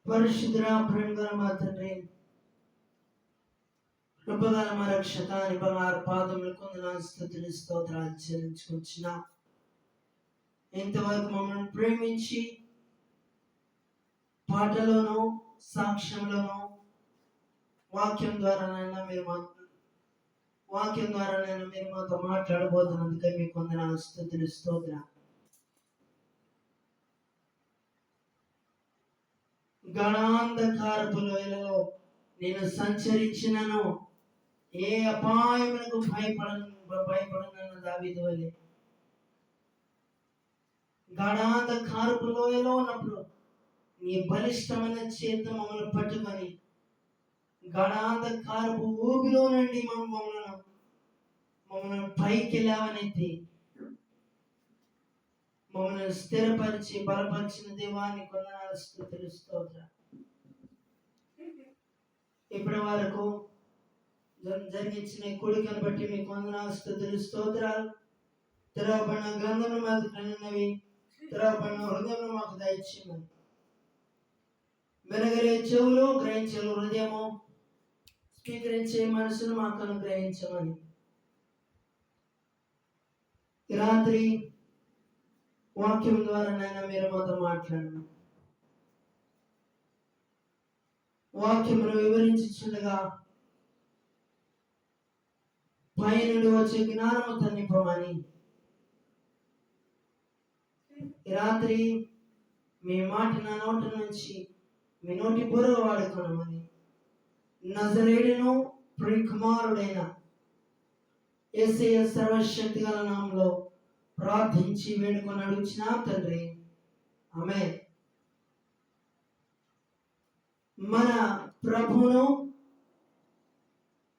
పరిశుద్ధుడా ప్రేమగల మా తండ్రి, కృపగల మా రక్షక, నీ బంగారు పాదములకు వందనాలు, స్తుతులు, స్తోత్రాలు చెల్లించుకొచ్చిన ఇంతవరకు మమ్మల్ని ప్రేమించి పాటలోను సాక్ష్యంలోను వాక్యం ద్వారా మీరు మాతో మాట్లాడబోతున్నందుకే మీకు వందనాలు, స్తుతులు, స్తోత్రాలు. గణాంధకారపు లోయలలో నేను సంచరించినను ఏ అపాయములకు భయపడనన్న దావీదు వలె. గణాంధకారపు లోయలో ఉన్నప్పుడు నీ బలిష్టమైన చేత మమ్మల్ని పట్టుకొని గణాంధకారపు ఊబిలో నుండి మమ్మల్ని పైకి లేవనెత్తి మమ్మల్ని స్థిరపరిచి బలపరిచిన దేవాన్ని కొందనాలు, స్తుతులు, స్తోత్రాలు. ఇప్పటి వరకు జరిగించిన కొడుకుని బట్టి మీకు వందనాలు, స్తుతులు, స్తోత్రాలు. తెరవబడిన గ్రంథములు మాకు కనున్నవి, తెరవబడిన హృదయం మాకు దయచేయమని, వెనగరే చెవులు, గ్రహించే హృదయము, స్వీకరించే మనసును మాకు అనుగ్రహించమని ఈ రాత్రి వాక్యం ద్వారా నైనా మీరు మాతో మాట్లాడండి. వాక్యమును వివరించుండగా పై నుండి వచ్చే జ్ఞానము తన్నిపమని ఈ రాత్రి మీ మాట నా నోటి నుంచి మీ నోటి బుర్ర వాడుకోనమని నజరేయుడును ప్రియకుమారుడైన యేసయ్య సర్వశక్తి గల నామములో ప్రార్థించి వేడుకొని అడుగుచున్నా తండ్రి, ఆమేన్. మన ప్రభువును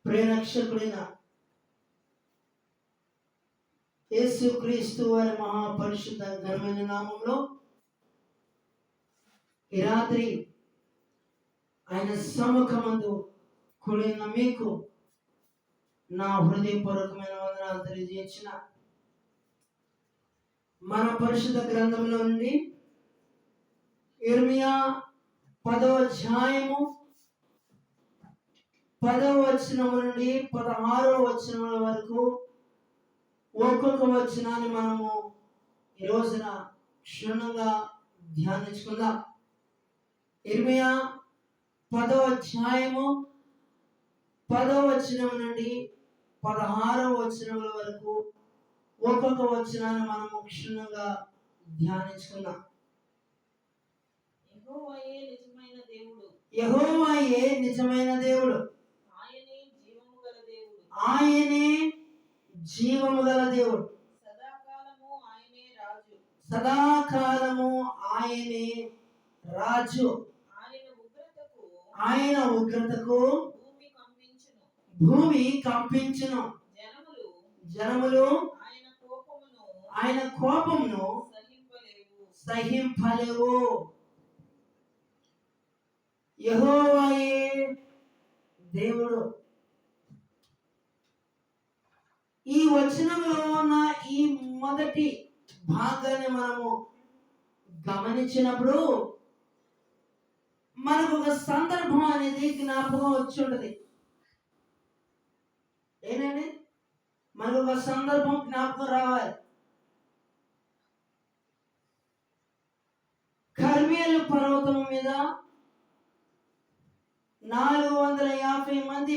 ప్రేరక్షకుడైన యేసుక్రీస్తు వారి మహాపరిశుద్ధ ఘనమైన నామంలో ఈ రాత్రి ఆయన సముఖమందు కూడిన మీకు నా హృదయపూర్వకమైన వందనాలు తెలియజేసిన మన పరిశుద్ధ గ్రంథంలో నుండి ఇర్మియా 10వ అధ్యాయము 10వ వచనం నుండి 16వ వచనం వరకు ఒక్కొక్క వచనాన్ని మనము ఈ రోజున క్షుణ్ణంగా ధ్యానించుకుందాం. ఇర్మియా 10వ అధ్యాయము 10వ వచనం నుండి 16వ వచనం వరకు ఒక్కొక్క వచనాన్ని మనము క్షుణ్ణంగా ధ్యానించుకుందాం. యెహోవాయే నిజమైన దేవుడు, ఆయనే జీవము గల దేవుడు, సదాకాలము ఆయనే రాజు. ఆయన ఉగ్రతకు భూమి కంపించును, జనములు ఆయన కోపమును సహింపలేవు. యెహోవాయే దేవుడు. ఈ వచనంలో ఉన్న ఈ మొదటి భాగాన్ని మనము గమనించినప్పుడు మనకు ఒక సందర్భం అనేది జ్ఞాపకం వచ్చి ఉంటది. ఏంటండి? మనకు ఒక సందర్భం జ్ఞాపకం రావాలి. కర్మేలు పర్వతం మీద 450 మంది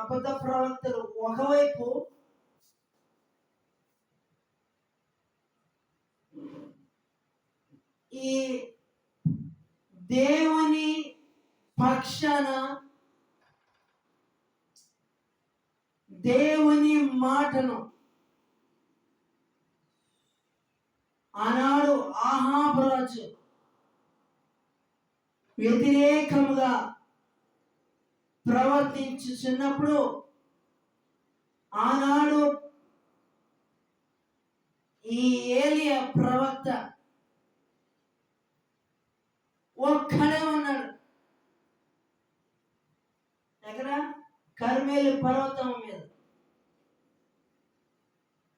అబద్ధ ప్రవక్తలు ఒకవైపు, ఈ దేవుని పక్షాన దేవుని మాటను ఆనాడు ఆహాబు రాజు వ్యతిరేకముగా ప్రవర్తించుచున్నప్పుడు ఆనాడు ఈ ఏలియా ప్రవక్త ఒక్కడే ఉన్నాడు. ఎక్కడ? కర్మేలు పర్వతం మీద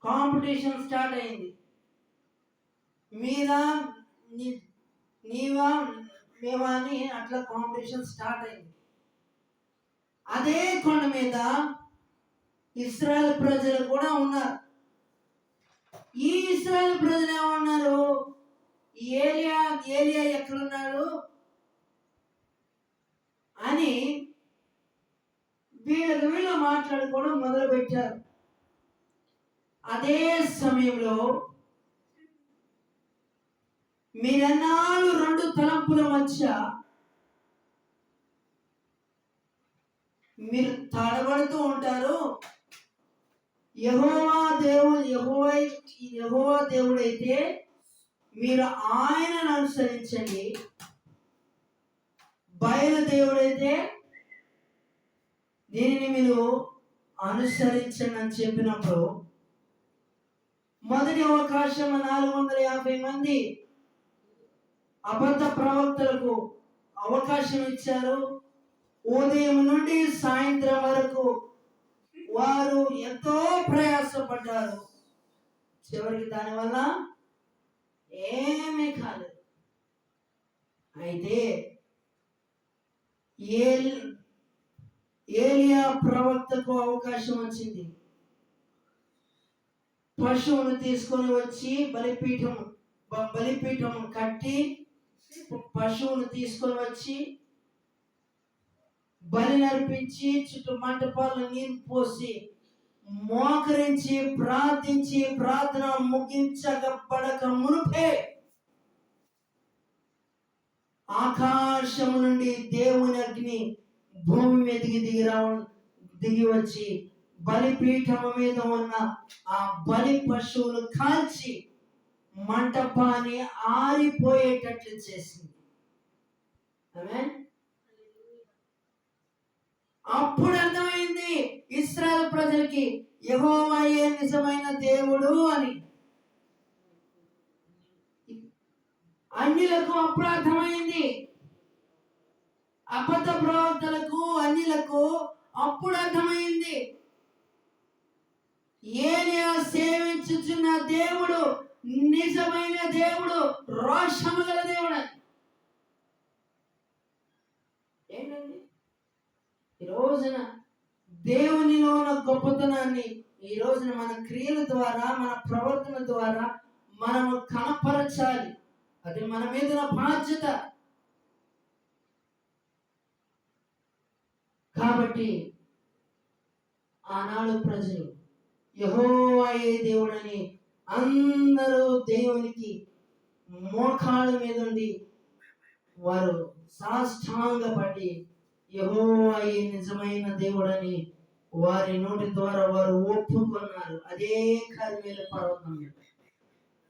కాంపిటీషన్ స్టార్ట్ అయింది. మీద నీవా మేము అని అట్లా కాంపిటీషన్ స్టార్ట్ అయింది. అదే కొండ మీద ఇశ్రాయేల్ ప్రజలు కూడా ఉన్నారు. ఈ ఇశ్రాయేల్ ప్రజలు ఏమన్నారు, ఏలియా ఏలియా ఎక్కడున్నాడు అని వీళ్ళు మాట్లాడుకోవడం మొదలు పెట్టారు. అదే సమయంలో మీరన్నాళ్ళు రెండు తలంపుల మధ్య మీరు తడబడుతూ ఉంటారు. యెహోవా దేవుడైతే మీరు ఆయనను అనుసరించండి, బయలు దేవుడైతే దీనిని మీరు అనుసరించండి అని చెప్పినప్పుడు మొదటి అవకాశం 450 మంది అబద్ధ ప్రవక్తలకు అవకాశం ఇచ్చారు. ఉదయం నుండి సాయంత్రం వరకు వారు ఎంతో ప్రయాసపడ్డారు. చివరికి దానివల్ల ఏమీ కాలేదు. అయితే ఏలియా ప్రవక్తకు అవకాశం వచ్చింది. పశువును తీసుకొని వచ్చి బలిపీఠం కట్టి పశువును తీసుకొని వచ్చి బలి నర్పించి చుట్టూ మంటపాలను నీరు పోసి మోకరించి ప్రార్థించి ప్రార్థన ముగించబడక మునుపే ఆకాశము నుండి దేవుని అగ్ని భూమి మీదకి దిగి వచ్చి బలిపీఠము మీద ఉన్న ఆ బలి పశువులు కాల్చి మంటపాన్ని ఆరిపోయేటట్లు చేసింది. అప్పుడు అర్థమైంది ఇశ్రాయేల్ ప్రజలకి యెహోవాయే నిజమైన దేవుడు అని. అన్యులకు అప్పుడు అర్థమైంది. అబద్ధ ప్రవక్తలకు అన్యులకు అప్పుడు అర్థమైంది ఏలియా సేవించుచున్న దేవుడు నిజమైన దేవుడు, రోషము గల దేవుడు. ఏంటండి ఈ రోజున దేవునిలో ఉన్న గొప్పతనాన్ని ఈ రోజున మన క్రియల ద్వారా మన ప్రవర్తన ద్వారా మనము కనపరచాలి. అది మన మీద బాధ్యత. కాబట్టి ఆనాడు ప్రజలు యెహోవాయే దేవుడని అందరూ దేవునికి మోకాళ్ళ మీద ఉండి వారు సాష్టాంగపడి యెహోవాయే నిజమైన దేవుడని వారి నోటి ద్వారా వారు ఒప్పుకున్నారు. అదే కర్మేలు పర్వతం మీద.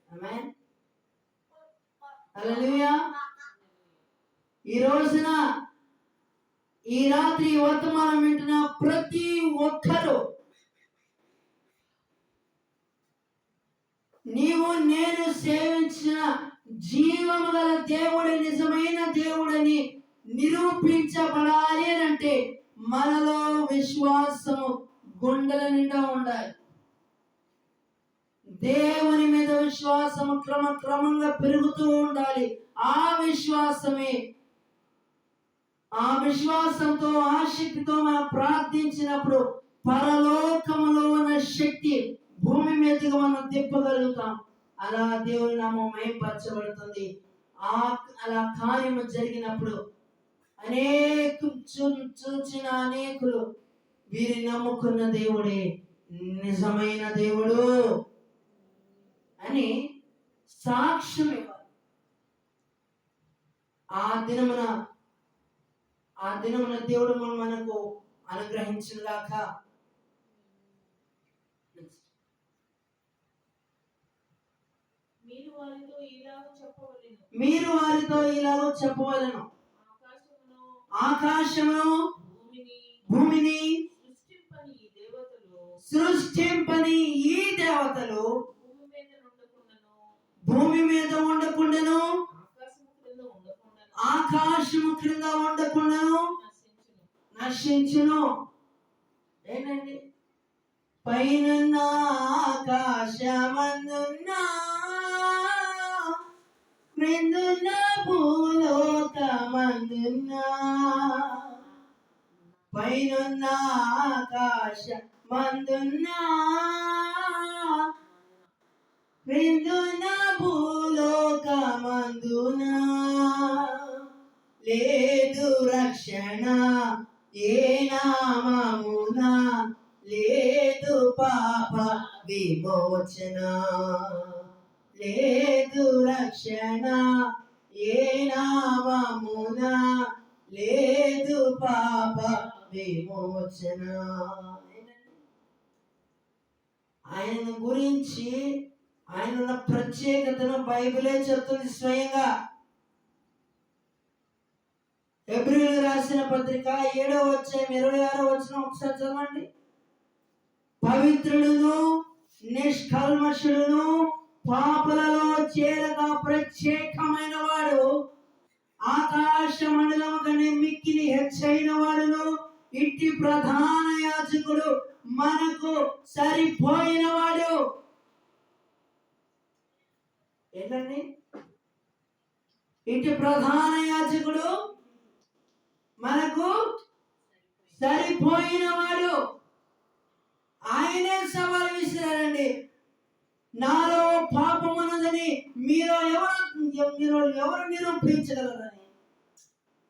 ఆమేన్. హల్లెలూయా. ఈ రోజున ఈ రాత్రి వర్తమానం వింటున్న ప్రతి ఒక్కరూ నీవు నేను సేవించిన జీవము గల దేవుడి నిజమైన దేవుడని నిరూపించబడాలి అంటే మనలో విశ్వాసము గుండెల నిండా ఉండాలి. దేవుని మీద విశ్వాసము క్రమంగా పెరుగుతూ ఉండాలి. ఆ విశ్వాసంతో ఆసక్తితో మనం ప్రార్థించినప్పుడు పరలోకములో ఉన్న శక్తి భూమి మీదకి మనం తిప్పగలుగుతాం. అలా దేవుని నామం మహిమపరచబడుతుంది. అలా కార్యము జరిగినప్పుడు చూచిన అనేకులు వీరి నమ్ముకున్న దేవుడే నిజమైన దేవుడు అని సాక్ష్యం ఇవ్వాలి. ఆ దినమున దేవుడు మనకు అనుగ్రహించుగాక. మీరు వారితో ఇలాగ చెప్పవలెను, ఆకాశమును భూమిని సృష్టింపని ఈ దేవతలు భూమి మీద ఉండకుండాను ఆకాశము క్రింద ఉండకుండాను నశించును. ఏంటండి? పైన ఆకాశమందున్న క్రిందున్న భూలోకమందున్న పైనున్న ఆకాశ మందున్న క్రిందున్న భూలోకమందున లేదు రక్షణ ఏ నామమున లేదు పాప విమోచన లేదు రక్షణ ఏ నామమున లేదు పాప విమోచన. ఆయన గురించి ఆయన ప్రత్యేకతను బైబిలే చెప్తుంది స్వయంగా. హెబ్రీయులకు రాసిన పత్రిక 7వ అధ్యాయం 26వ వచనం ఒకసారి చదవండి. పవిత్రుడును నిష్కల్మషుడును పాపులలో చేరక ప్రత్యేకమైన వాడు ఆకాశ మండలం కన్నా మిక్కిలి హెచ్చైన వాడును ఇట్టి ప్రధాన యాజకుడు మనకు సరిపోయిన వాడు. ఏంటండి? ఇట్టి ప్రధాన యాజకుడు మనకు సరిపోయిన వాడు. ఆయనే సవాలు విసిరారండి. నాలో పాపం ఉన్నదని మీరు ఎవరు నిరూపించగలరని.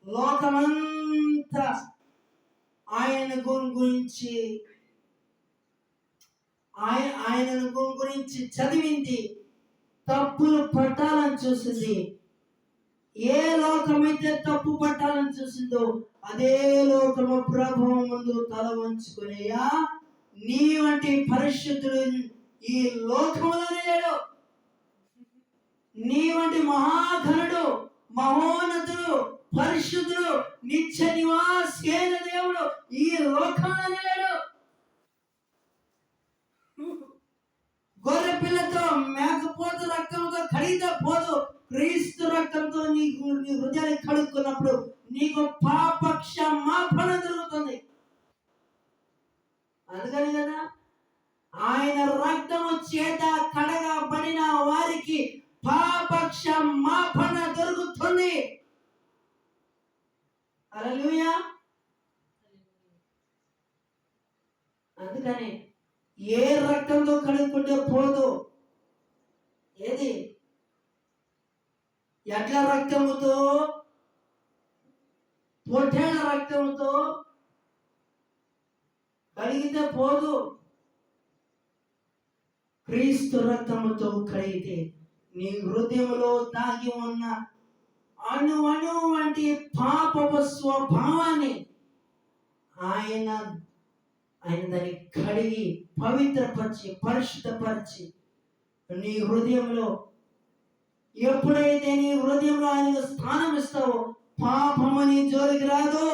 లోకమంతా ఆయనను గురించి చదివింది, తప్పులు పట్టాలని చూసింది. ఏ లోకమైతే తప్పు పట్టాలని చూసిందో అదే లోకము ప్రభువు ముందు తల వంచుకునేయా నీ వంటి పరిశుద్ధుడు ఈ లోకములోనే లేడు. నీ వంటి మహాఘనుడు, మహోన్నతుడు, పరిశుద్ధుడు, నిత్య నివాసి అయిన దేవుడు ఈ లోకంలోనే లేడు. గొర్రె పిల్లతో మేకపోతు రక్తంతో కడిగితే పోదు, క్రీస్తు రక్తంతో నీ హృదయాన్ని కడుక్కున్నప్పుడు నీకు పాప క్షమాపణ జరుగుతుంది. అందుకని కదా ఆయన రక్తము చేత కడగబడిన వారికి పాప క్షమాపణ దొరుకుతుంది. హల్లెలూయా. అందుకని ఏ రక్తంతో కడుక్కుంటే పోదు. ఏది? ఎడ్ల రక్తముతో, పొట్టేళ్ల రక్తముతో కడిగితే పోదు. క్రీస్తు రక్తముతో కడిగితే నీ హృదయంలో దాగి ఉన్న అణు వంటి పాపపు స్వభావాన్ని ఆయన దాన్ని కడిగి పవిత్రపరిచి పరిశుద్ధపరిచి నీ హృదయంలో ఎప్పుడైతే నీ హృదయంలో ఆయనకు స్థానం ఇస్తావో పాపం అని జోలికి రాదు.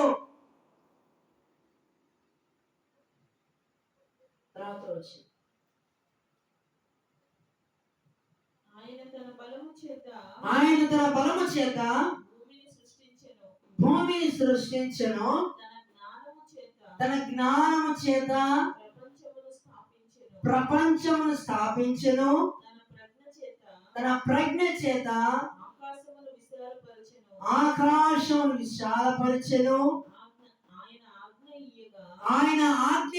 తర్వాత వచ్చి ఆయన తన బలము చేత భూమిని సృష్టించెను, తన జ్ఞానము చేత ప్రపంచమును స్థాపించెను, తన ప్రజ్ఞ చేత ఆకాశమును విశాలపరిచెను. ఆయన ఆజ్ఞ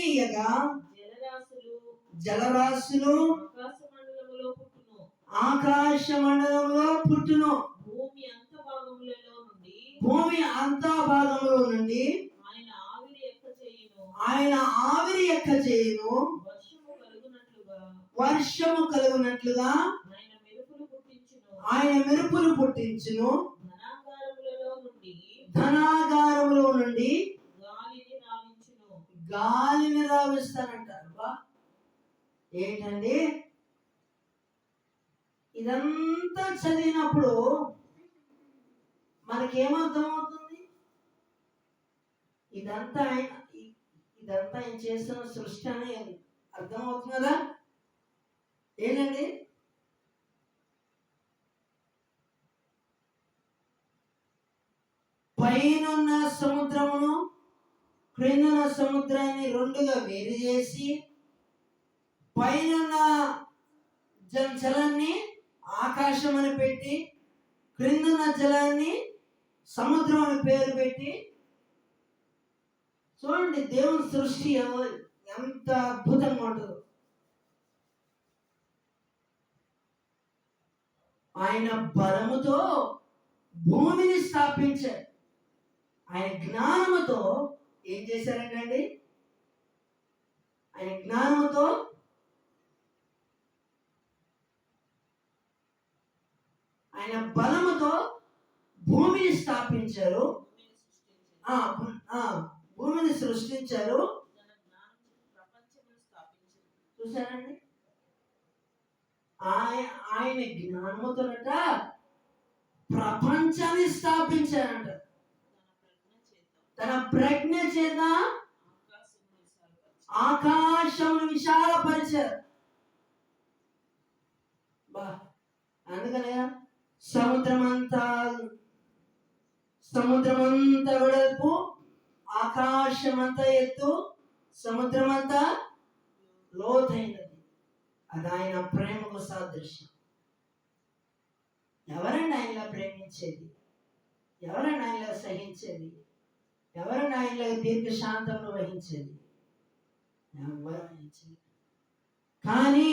జలరాశులు ఆకాశ మండలంలో పుట్టును. భూమి అంతా భాగంలో నుండి ఆయన ఆవిరి ఎక్క చేయును. వర్షము కలుగునట్లుగా ఆయన మెరుపులు పుట్టించును. ధనాగారములో నుండి గాలిని రావిస్తానంటారు. ఏంటండి? ఇదంతా చదివినప్పుడు మనకేమర్థమవుతుంది? ఇదంతా ఆయన చేస్తున్న సృష్టి అని అర్థమవుతుంది కదా. ఏంటండి? పైనున్న సముద్రమును క్రిందున్న సముద్రాన్ని రెండుగా వేరు చేసి పైనున్న జలాన్ని ఆకాశం అని పెట్టి క్రిందున్న జలాన్ని సముద్రం అని పేరు పెట్టి, చూడండి దేవుని సృష్టి ఎంత అద్భుతంగా ఉంటుందో. ఆయన బలముతో భూమిని స్థాపించారు. ఆయన జ్ఞానముతో ఏం చేశారండి? ఆయన జ్ఞానముతో ఆయన బలముతో భూమిని స్థాపించారు, భూమిని సృష్టించారు. చూసారండి, ఆయన జ్ఞానముతోనట ప్రపంచాన్ని స్థాపించారంట. తన ప్రజ్ఞ చేత ఆకాశమును విశాలపరిచారు. అందుకనే సముద్రమంతా వెడల్పు, ఆకాశమంతా ఎత్తు, సముద్రమంతా లోతైనది. అది ఆయన ప్రేమకు సాదృశ్యం. ఎవరండి ఆయనలా ప్రేమించేది? ఎవరండి ఆయనలా సహించేది? ఎవరండి ఆయనలా దీర్ఘశాంతంలో వహించేది? ఎవరు వహించేది? కానీ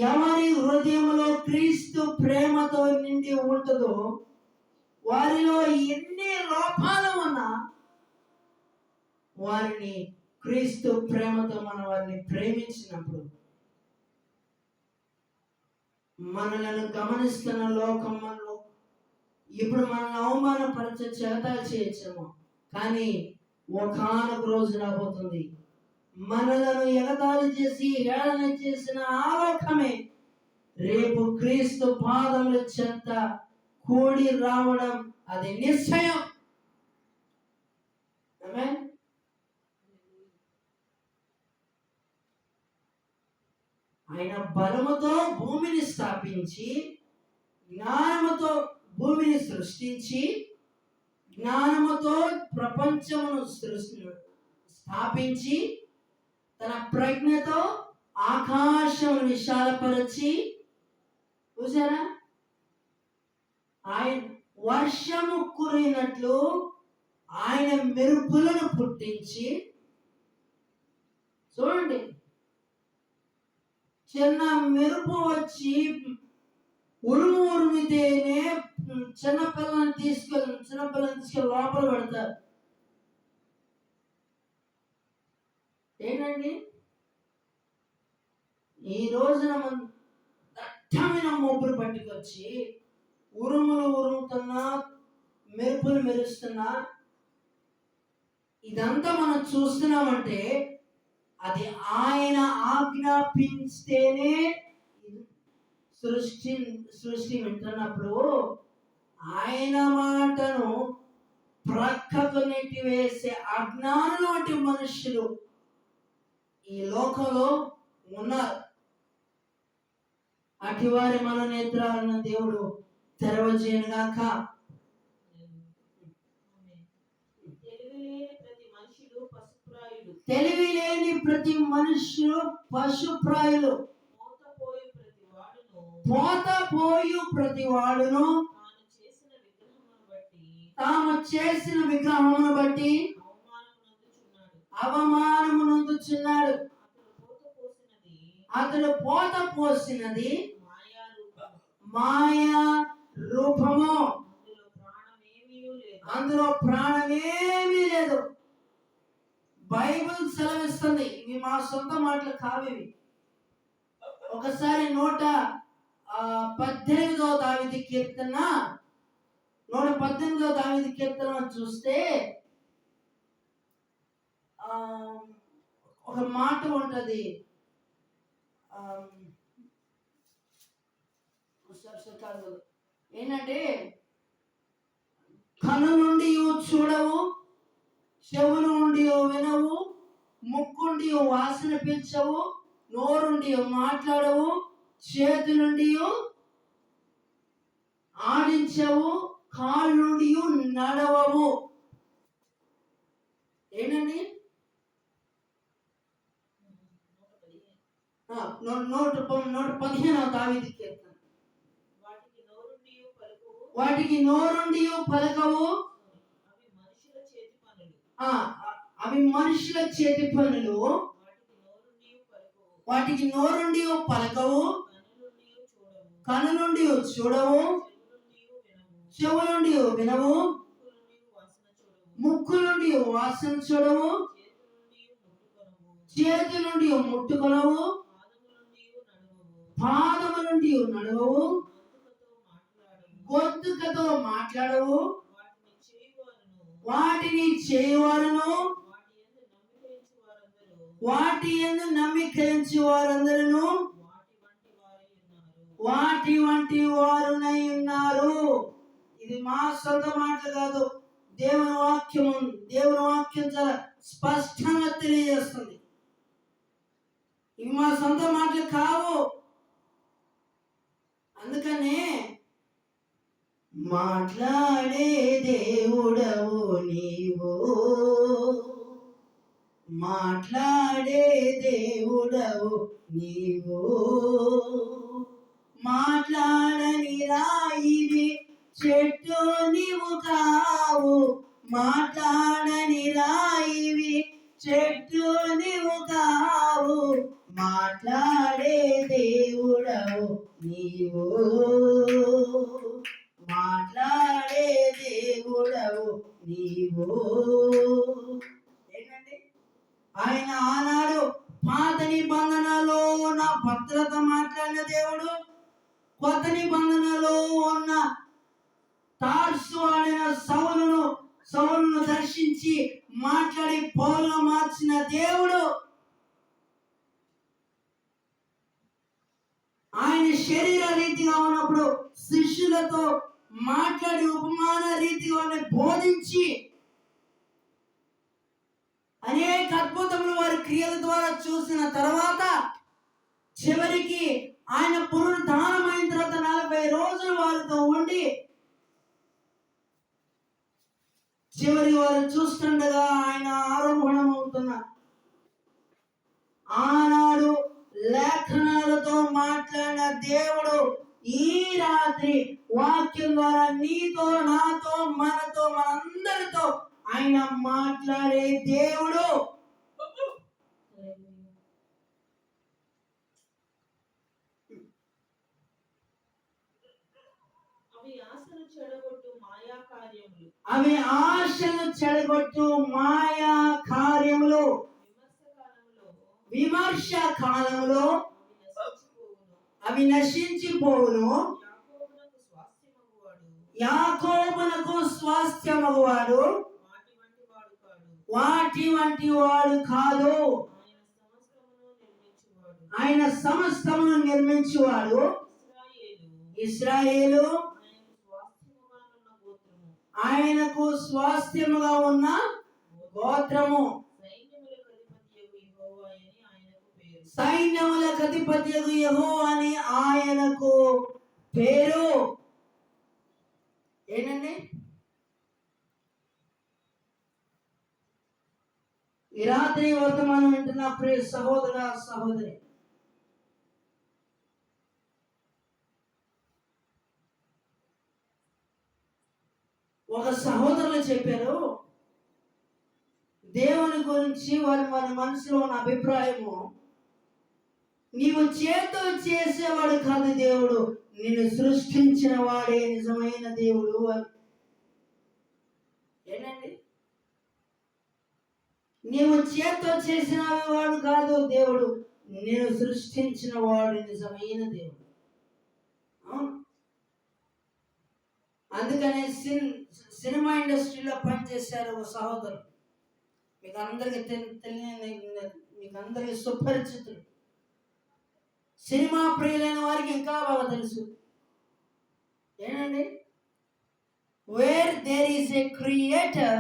ఎవరి హృదయంలో క్రీస్తు ప్రేమతో నిండి ఉంటుందో, వారిలో ఎన్ని లోపాలు ఉన్నా వారిని క్రీస్తు ప్రేమతో మనం వారిని ప్రేమించినప్పుడు, మనలను గమనిస్తున్న లోకంలో ఇప్పుడు మనల్ని అవమానపరిచే చేతాలు చేయొచ్చేమో, కానీ ఒకానొక రోజు రాబోతుంది మనలను ఎగతాళి చేసి హేళన చేసిన ఆ లోకమే రేపు క్రీస్తు పాదముల చెంత కూడి రావడం అది నిశ్చయం. ఆయన బలముతో భూమిని స్థాపించి, జ్ఞానముతో భూమిని సృష్టించి, జ్ఞానముతో ప్రపంచమును స్థాపించి, తన ప్రజ్ఞతో ఆకాశం విశాలపరిచి, చూసారా, ఆయన వర్షము కురినట్లు ఆయన మెరుపులను పుట్టించి, చూడండి, చిన్న మెరుపు వచ్చి ఉరుమితేనే చిన్నపిల్లని తీసుకెళ్ళి లోపల పెడతారు. ఏంటండి, ఈ రోజున మనం దట్టమైన మోపులు పట్టుకొచ్చి ఉరుముతున్నా, మెరుపులు మెరుస్తున్నా, ఇదంతా మనం చూస్తున్నామంటే అది ఆయన ఆజ్ఞాపించితేనే సృష్టి వింటున్నప్పుడు ఆయన మాటను ప్రక్కకు నెట్టివేసే అజ్ఞానులు వంటి మనుషులు ఈ లోకంలో ఉన్నారు. అటివారి మన నేత్రాలను దేవుడు తెరవజేయనుగాక. తెలివి లేని ప్రతి మనుషులు పశుప్రాయులు, పోతపోయు ప్రతి వాడును తాము చేసిన విగ్రహమును బట్టి అవమానము నొందుచున్నాడు. అతడు పోత పోసినది మాయా రూపము, అందులో ప్రాణమేమీ లేదు. బైబిల్ సెలవిస్తుంది, ఇవి మా సొంత మాటలు కావివి. ఒకసారి 118వ దావీదు కీర్తన 118వ దావీదు కీర్తన చూస్తే ఒక మాట ఉంటది. ఏంటంటే, కన్ను నుండి చూడవు, చెవులు నుండి వినవు, ముక్కుండి వాసన పీల్చవు, నోరుండి మాట్లాడవు, చేతులుండి ఆడించవు, కాళ్ళు నుండి నడవవు. ఏంటండి, 115వ దావీదు కీర్తన. వాటికి నోరుండి పలకవు. ఆ, అవి మనుషుల చేతి పనులు. వాటికి నోరుండి పలకవు, కనులుండి చూడవు, చెవులుండి వినవు, ముక్కు నుండి వాసన చూడవు, చేతులుండి ముట్టుకొనవు, పాదము నుండి నడవవు, గొంతుకతో మాట్లాడవు, వాటిని చేయవారును వాటి యందు నమ్మికరించి వారందరూ వాటి వంటి వారునై ఉన్నారు. ఇది మా సొంత మాటలు కాదు, దేవుని వాక్యం చాలా స్పష్టంగా తెలియజేస్తుంది. ఇవి మా సొంత మాటలు కావు. అందుకనే మాట్లాడే దేవుడవు నీవు, మాట్లాడే దేవుడవు నీవు, మాట్లాడని రాయివి చెట్టు నీవు కావు, మాట్లాడని రాయివి చెట్టు నీవు కావు, మాట్లాడే దేవుడవు నీవు, మాట్లాడే దేవుడవు నీవు. ఏంటంటే ఆయన ఆనాడు పాత నిబంధనలో ఉన్న భద్రత మాట్లాడిన దేవుడు, కొత్త నిబంధనలో ఉన్న తార్సు ఆడిన సౌలును దర్శించి మాట్లాడి పౌలుగా మార్చిన దేవుడు. ఆయన శరీర రీతిగా ఉన్నప్పుడు శిష్యులతో మాట్లాడి ఉపమాన రీతిగా బోధించి అనేక అద్భుతములు వారి క్రియల ద్వారా చూసిన తర్వాత చివరికి ఆయన పునరుద్ధానమైన తర్వాత 40 రోజులు వారితో ఉండి చివరి వారు చూస్తుండగా ఆయన ఆరోహణమవుతున్న ఆనాడు లేఖనాలతో మాట్లాడిన దేవుడు ఈ రాత్రి వాక్యం ద్వారా నీతో, నాతో, మనతో, మనందరితో ఆయన మాట్లాడే దేవుడు. అవి ఆశను చెడగొట్టు మాయా కార్యములు. విమర్శ కాలంలో అవి నశించిపోవును. యాకోబునకు స్వాస్థ్యమగువాడు వాటి వంటి వాడు కాదు. ఆయన సమస్తమును నిర్మించువాడు. ఇశ్రాయేలు ఆయనకు స్వాస్థ్యముగా ఉన్న గోత్రము. సైన్యములకు అధిపతియగు యెహోవా అని ఆయనకు పేరు. ఏంటండి ఈ రాత్రి వర్తమానం వింటున్న ప్రియ సహోదర సహోదరి, ఒక సహోదరులు చెప్పారు, దేవుని గురించి వారి మనసులో ఉన్న అభిప్రాయము, నీవు చేతో చేసేవాడు కాదు దేవుడు, నిన్ను సృష్టించిన వాడే నిజమైన దేవుడు అని. ఏంటండి నీవు చేతో చేసిన వాడు కాదు దేవుడు, నిన్ను సృష్టించిన వాడు నిజమైన దేవుడు. అవును, అందుకనే సినిమా ఇండస్ట్రీలో పనిచేశారు ఒక సహోదరు, మీకు అందరికి సుపరిచితులు. సినిమా ప్రియులైన వారికి ఇంకా బాగా తెలుసు. ఏంటండి where there is a creator,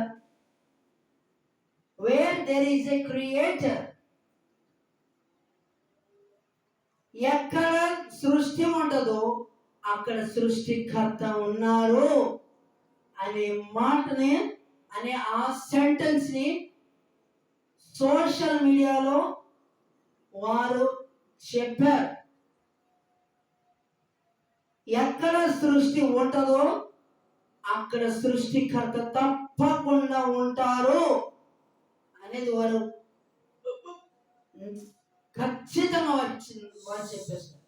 ఎక్కడ సృష్టి ఉండదో అక్కడ సృష్టికర్త ఉన్నారు అనే మాటని, అనే ఆ సెంటెన్స్ ని సోషల్ మీడియాలో వారు చెప్పారు. ఎక్కడ సృష్టి ఉంటుందో అక్కడ సృష్టికర్త తప్పకుండా ఉంటారు అనేది వారు ఖచ్చితంగా వారు చెప్పేస్తారు.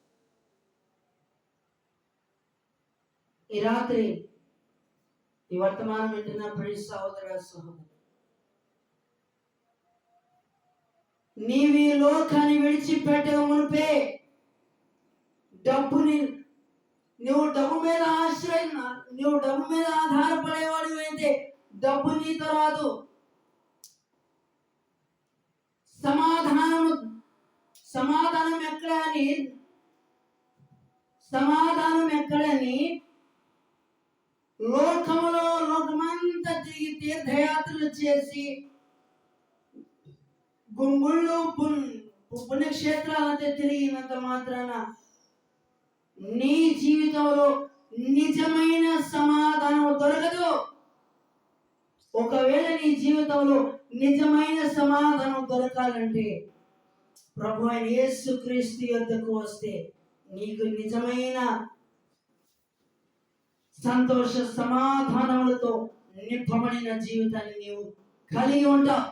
ఈ రాత్రి ఈ వర్తమానం వింటున్న ప్రియ సహోదర సహోదరు, నీవి లోకాన్ని విడిచిపెట్టక మునిపే నువ్వు డబ్బు మీద నువ్వు డబ్బు మీద ఆధారపడేవాడు అయితే డబ్బు నీతో రాదు. సమాధానం ఎక్కడని లోకమంతా తిరిగి తీర్థయాత్రలు చేసి గుంగుళ్ళు పుణ్యక్షేత్రాలంతా తిరిగినంత మాత్రాన నీ జీవితంలో నిజమైన సమాధానం దొరకదు. ఒకవేళ నీ జీవితంలో నిజమైన సమాధానం దొరకాలంటే ప్రభు అయిన యేసుక్రీస్తు యొద్దకు వస్తే నీకు నిజమైన సంతోష సమాధానములతో నింపబడిన జీవితాన్ని నీవు కలిగి ఉంటావు.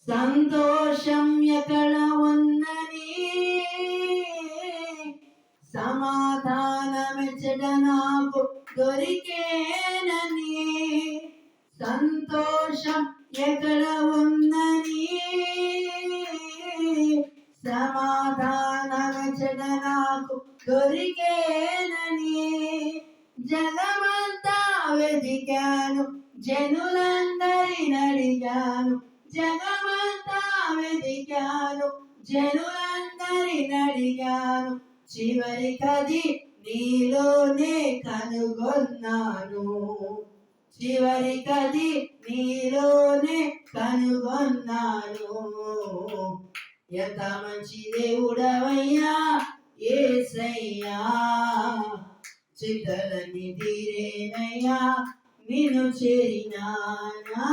సంతోషం ఎక్కడ ఉందని సమాధానమెచ్చట నాకు దొరికేనని, సంతోషం ఎక్కడ ఉందని సమాధానమెచ్చట నాకు దొరికేనని, జగమంతా వెతికాను జనులందరిని అడిగాను, జగమంతా వెతికాను జనులందరిని అడిగాను, చివరికది నీలోనే కనుగొన్నాను, చివరికది నీలోనే కనుగొన్నాను. ఎంత మంచి దేవుడవయ్యా యేసయ్యా, చింతలన్నీ తీరేనయ్యా నిన్ను చేరినానా,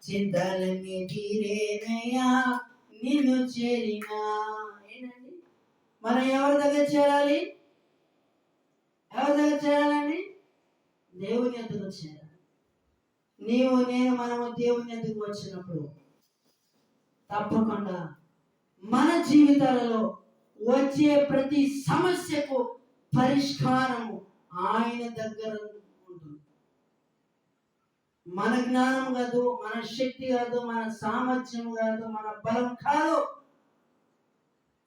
చింతలన్నీ తీరేనయ్యా నిన్ను చేరినా. ఏంటండి మనం ఎవరి దగ్గర చేరాలి? ఎవరి దగ్గర చేరాలండి? దేవుని ఎద్దుకు చేరాలి. మనము దేవుని ఎద్దుకు వచ్చినప్పుడు తప్పకుండా మన జీవితాలలో వచ్చే ప్రతి సమస్యకు పరిష్కారము ఆయన దగ్గర ఉంటుంది. మన జ్ఞానం కాదు, మన శక్తి కాదు, మన సామర్థ్యం కాదు, మన బలం కాదు,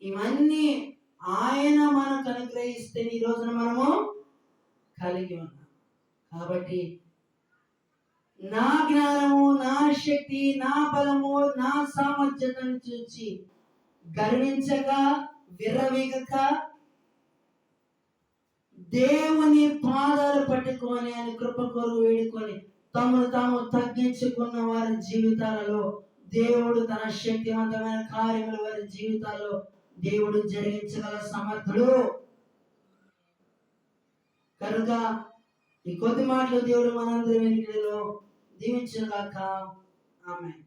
ఇవన్నీ ఆయన మనకు అనుగ్రహిస్తే ఈ రోజున మనము కలిగి ఉన్నాం. కాబట్టి నా జ్ఞానము, నా శక్తి, నా బలము, నా సామర్థ్యతను చూచి గర్వించక విర్రవీగక దేవుని పాదాలు పట్టుకొని ఆయన కృప కొరకు వేడుకొని తమను తాము తగ్గించుకున్న వారి జీవితాలలో దేవుడు తన శక్తివంతమైన కార్యములు వారి జీవితాల్లో దేవుడు జరిగించగల సమర్థుడు. కనుక ఈ కొద్ది మాటలు దేవుడు మనందరి వెనుకలో దీవించుగాక. ఆమేన్.